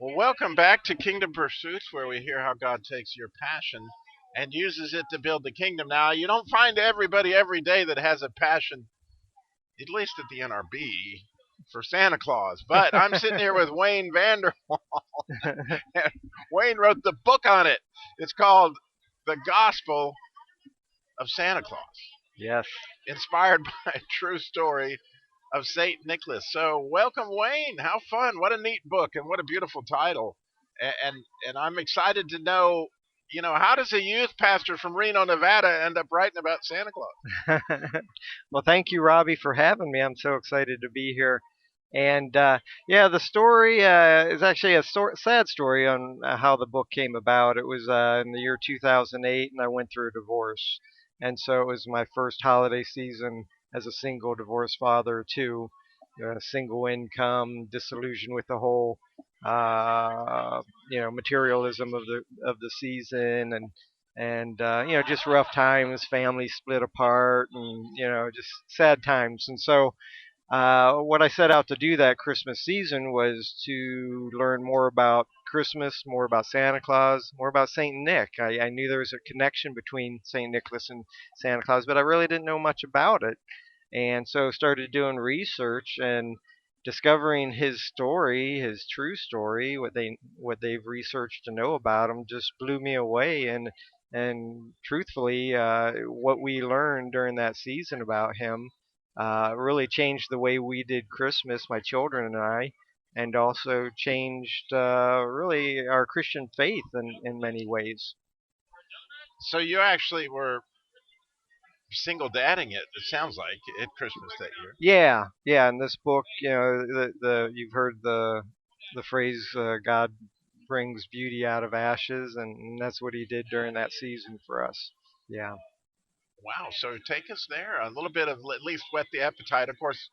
Well, welcome back to Kingdom Pursuits, where we hear how God takes your passion and uses it to build the kingdom. Now, you don't find everybody every day that has a passion, at least at the NRB, for Santa Claus. But I'm sitting here with Wayne Vanderwall, and Wayne wrote the book on it. It's called The Gospel of Santa Claus, Yes. inspired by a true story of Saint Nicholas. So, welcome, Wayne. How fun! What a neat book, and what a beautiful title. And I'm excited to know, how does a youth pastor from Reno, Nevada, end up writing about Santa Claus? Well, thank you, Robbie, for having me. I'm so excited to be here. And yeah, the story is actually a sad story on how the book came about. It was in the year 2008, and I went through a divorce. And so it was my first holiday season as a single divorced father, too. Single income, disillusioned with the whole, uh, materialism of the season, and just rough times. Family split apart, and just sad times. And so what I set out to do that Christmas season was to learn more about Christmas, more about Santa Claus, more about Saint Nick. I knew there was a connection between Saint Nicholas and Santa Claus, but I really didn't know much about it. And so started doing research and discovering his story, his true story, what they've researched to know about him just blew me away. And truthfully, what we learned during that season about him really changed the way we did Christmas, my children and I, and also changed really our Christian faith in many ways. So, you actually were single dadding it sounds like, at Christmas that year. Yeah, yeah. In this book, the you've heard the phrase God brings beauty out of ashes, and that's what He did during that season for us. Yeah. Wow. So, take us there. A little bit of, at least whet the appetite. Of course,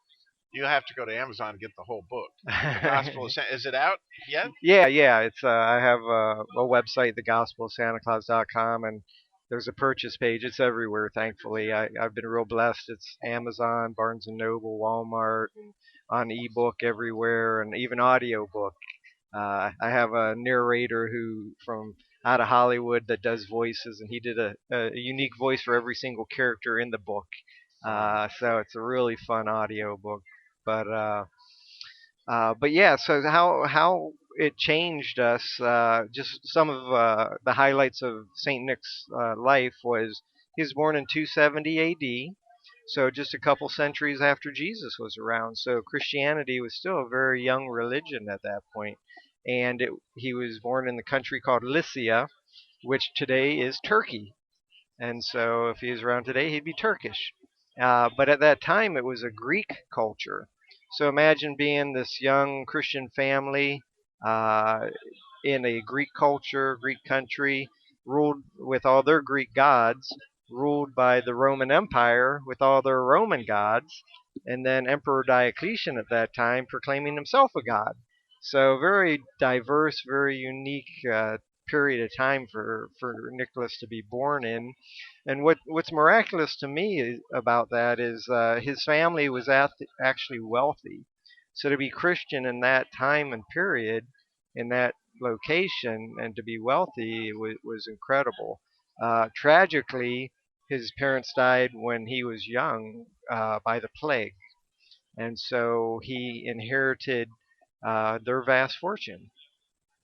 you have to go to Amazon to get the whole book. The Gospel of Santa. Is it out yet? Yeah, yeah. It's I have a website, thegospelofsantaclaus.com, and there's a purchase page. It's everywhere, thankfully. I've been real blessed. It's Amazon, Barnes and Noble, Walmart, and on ebook everywhere, and even audiobook. I have a narrator who from out of Hollywood that does voices, and he did a unique voice for every single character in the book. So it's a really fun audio book. But but yeah, so how it changed us. Just some of the highlights of Saint Nick's life was he was born in 270 A.D. So just a couple centuries after Jesus was around. So Christianity was still a very young religion at that point, and he was born in the country called Lycia, which today is Turkey. And so if he was around today, he'd be Turkish. But at that time, it was a Greek culture. So imagine being this young Christian family uh, in a Greek culture, Greek country, ruled with all their Greek gods, ruled by the Roman Empire with all their Roman gods, and then Emperor Diocletian at that time proclaiming himself a god. So very diverse, very unique period of time for Nicholas to be born in. And what's miraculous to me about that is his family was actually wealthy. So to be Christian in that time and period, in that location, and to be wealthy was incredible. Tragically, his parents died when he was young by the plague, and so he inherited their vast fortune.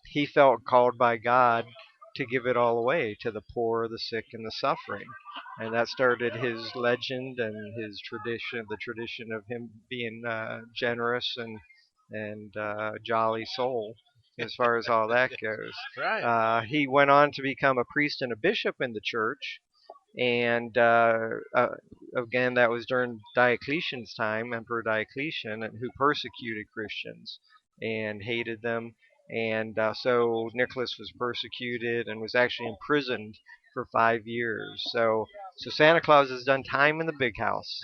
He felt called by God to give it all away to the poor, the sick, and the suffering. And that started his legend and his tradition, the tradition of him being generous and jolly soul as far as all that goes. Right. He went on to become a priest and a bishop in the church, and again, that was during Diocletian's time, Emperor Diocletian, who persecuted Christians and hated them. And so Nicholas was persecuted and was actually imprisoned for 5 years. So Santa Claus has done time in the big house.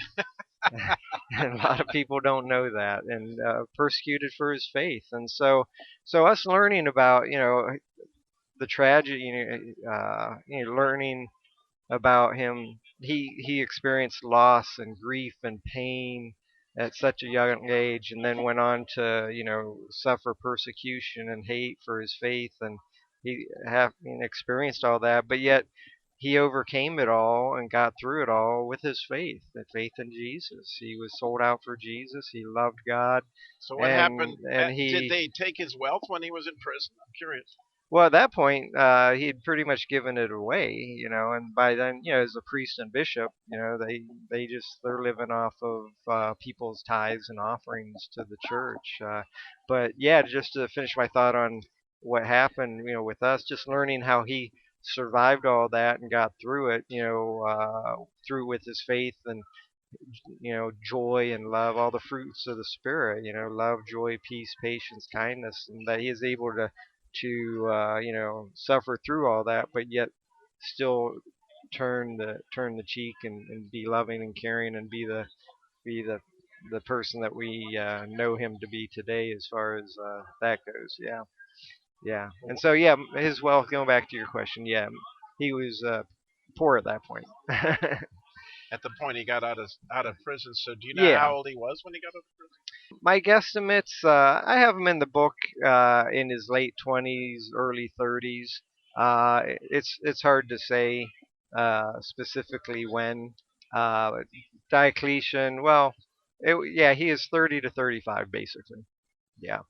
And a lot of people don't know that, and persecuted for his faith. And so us learning about the tragedy, learning about him. He experienced loss and grief and pain, at such a young age, and then went on to suffer persecution and hate for his faith, and he experienced all that, but yet he overcame it all and got through it all with his faith, the faith in Jesus. He was sold out for Jesus. He loved God, So what and happened? Did he they take his wealth when he was in prison? I'm curious. well, at that point, he had pretty much given it away, and by then, as a priest and bishop, they're living off of people's tithes and offerings to the church. But yeah, just to finish my thought on what happened, with us, just learning how he survived all that and got through it, through with his faith and joy and love, all the fruits of the spirit, love, joy, peace, patience, kindness, and that he is able to suffer through all that, but yet still turn the cheek and be loving and caring and be the person that we know him to be today, as far as that goes. Yeah, yeah. And so yeah, his wealth. Going back to your question, yeah, he was poor at that point. At the point he got out of prison. So do you know Yeah. how old he was when he got out of prison? My guesstimates, I have him in the book in his late 20s, early 30s. It's hard to say specifically when. Uh, Diocletian, well, yeah, he is 30 to 35 basically. Yeah,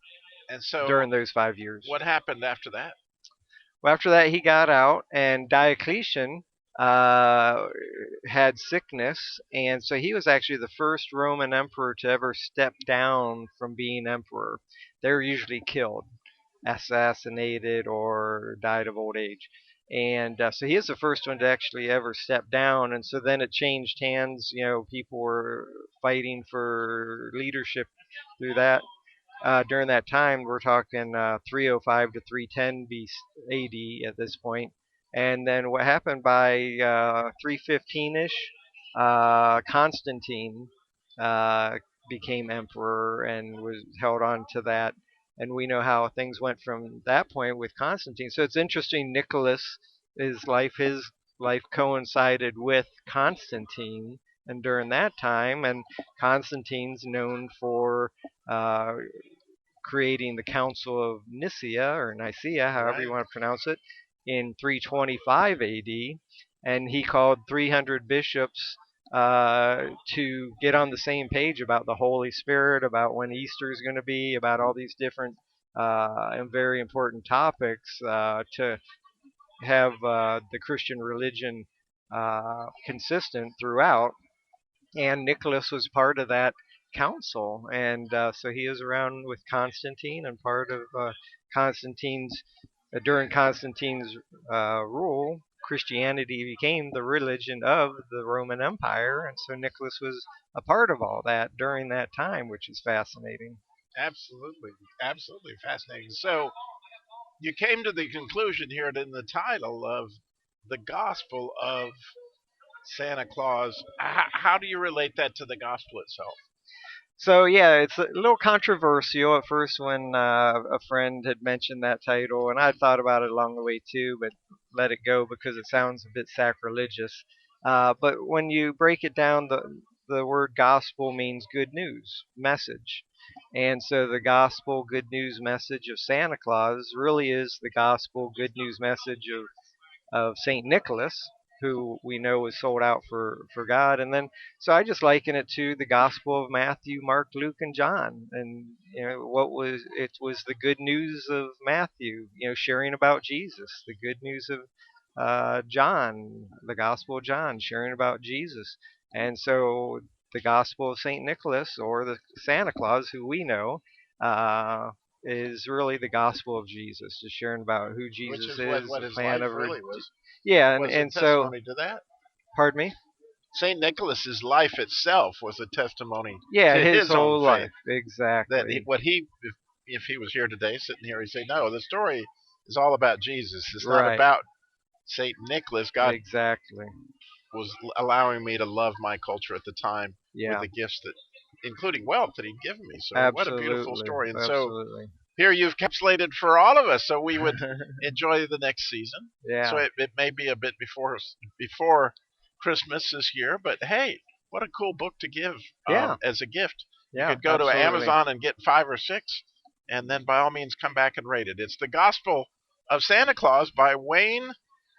And so during those 5 years. what happened after that? Well, after that, he got out, and Diocletian uh, had sickness, and so he was actually the first Roman emperor to ever step down from being emperor. They were usually killed, assassinated, or died of old age. And so he is the first one to actually ever step down, and so then it changed hands. People were fighting for leadership through that during that time. We're talking 305 to 310 AD at this point. And then what happened by 315-ish, Constantine uh, became emperor and was held on to that. And we know how things went from that point with Constantine. So it's interesting. His life coincided with Constantine, and during that time, and Constantine's known for uh, creating the Council of Nicaea, however you Right. want to pronounce it, in 325 AD, and he called 300 bishops to get on the same page about the Holy Spirit, about when Easter is going to be, about all these different and very important topics to have the Christian religion consistent throughout, and Nicholas was part of that council, and so he is around with Constantine, and part of Constantine's during Constantine's rule, Christianity became the religion of the Roman Empire, and so Nicholas was a part of all that during that time, which is fascinating. Absolutely. Absolutely fascinating. So you came to the conclusion here in the title of the Gospel of Santa Claus. How do you relate that to the gospel itself? So yeah, it's a little controversial at first when a friend had mentioned that title, and I thought about it along the way too, but let it go because it sounds a bit sacrilegious. But when you break it down, the word gospel means good news, message, and so the gospel good news message of Santa Claus really is the gospel good news message of Saint Nicholas, who we know was sold out for God. And then, so I just liken it to the Gospel of Matthew, Mark, Luke, and John. And it was the good news of Matthew, sharing about Jesus. The good news of John, the Gospel of John, sharing about Jesus. And so the Gospel of Saint Nicholas, or the Santa Claus, who we know, uh, is really the gospel of Jesus, just sharing about who Which Jesus is what, is, what the his plan life of really was. yeah, and Was a and so testimony to that. pardon me. St. Nicholas's life itself was a testimony Yeah, to his his own whole faith. life exactly. If he was here today, sitting here, he'd say, "No, the story is all about Jesus. It's not Right, about St. Nicholas. God exactly. was allowing me to love my culture at the time with Yeah, the gifts that, including wealth, that He'd given me." So, what a beautiful absolutely, story! And so, absolutely. here you've encapsulated for all of us, so we would enjoy the next season. So Yeah, it may be a bit before Christmas this year, but hey, what a cool book to give yeah. as a gift. You Yeah, could go to absolutely. Amazon and get 5 or 6, and then by all means come back and rate it. It's the Gospel of Santa Claus by Wayne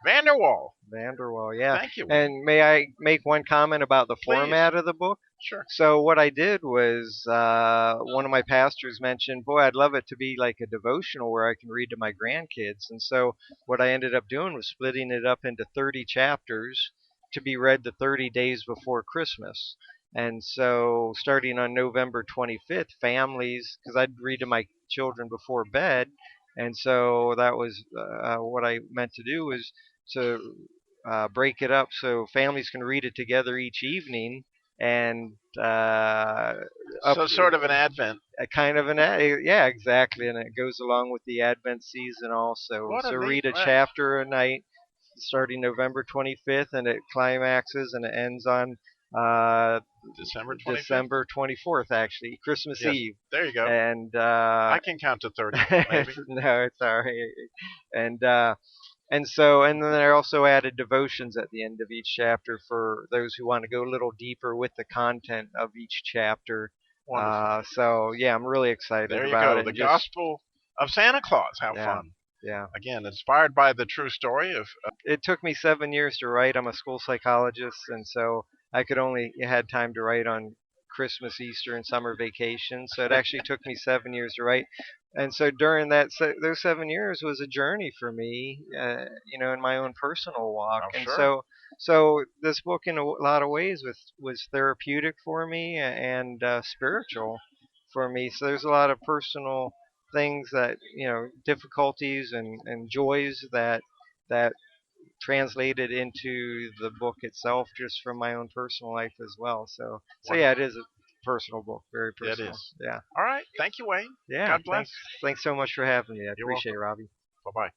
Vanderwall. Vanderwall, yeah. Thank you, Wayne. And may I make one comment about the Please. format of the book? Sure. So what I did was one of my pastors mentioned, boy, I'd love it to be like a devotional where I can read to my grandkids. And so what I ended up doing was splitting it up into 30 chapters to be read the 30 days before Christmas. And so starting on November 25th, families, because I'd read to my children before bed. And so that was what I meant to do was to break it up so families can read it together each evening and up So sort of an Advent. a kind of an yeah, exactly, and it goes along with the Advent season also. What a So neat read a way. chapter a night starting November 25th, and it climaxes and it ends on uh, December 25th? December 24th, actually, Christmas Yes. Eve. There you go. And I can count to 30, maybe. no, it's all right. And and then I also added devotions at the end of each chapter for those who want to go a little deeper with the content of each chapter. Wonderful. So yeah, I'm really excited There you about go. it, The and just Gospel of Santa Claus. How yeah, fun. yeah. Again, inspired by the true story of. It took me 7 years to write. I'm a school psychologist, and so I could only had time to write on Christmas, Easter, and summer vacation. So it actually took me 7 years to write. And so during those 7 years was a journey for me, in my own personal walk. I'm And sure. so this book, in a lot of ways, was therapeutic for me and spiritual for me. So there's a lot of personal things that difficulties and joys that translated into the book itself just from my own personal life as well. So yeah, Wonderful. it is a personal book, very It personal. is. Yeah. All right. Thank you, Wayne. Yeah, God thanks bless. thanks so much for having me. I You're appreciate it, welcome. Robbie. Bye bye.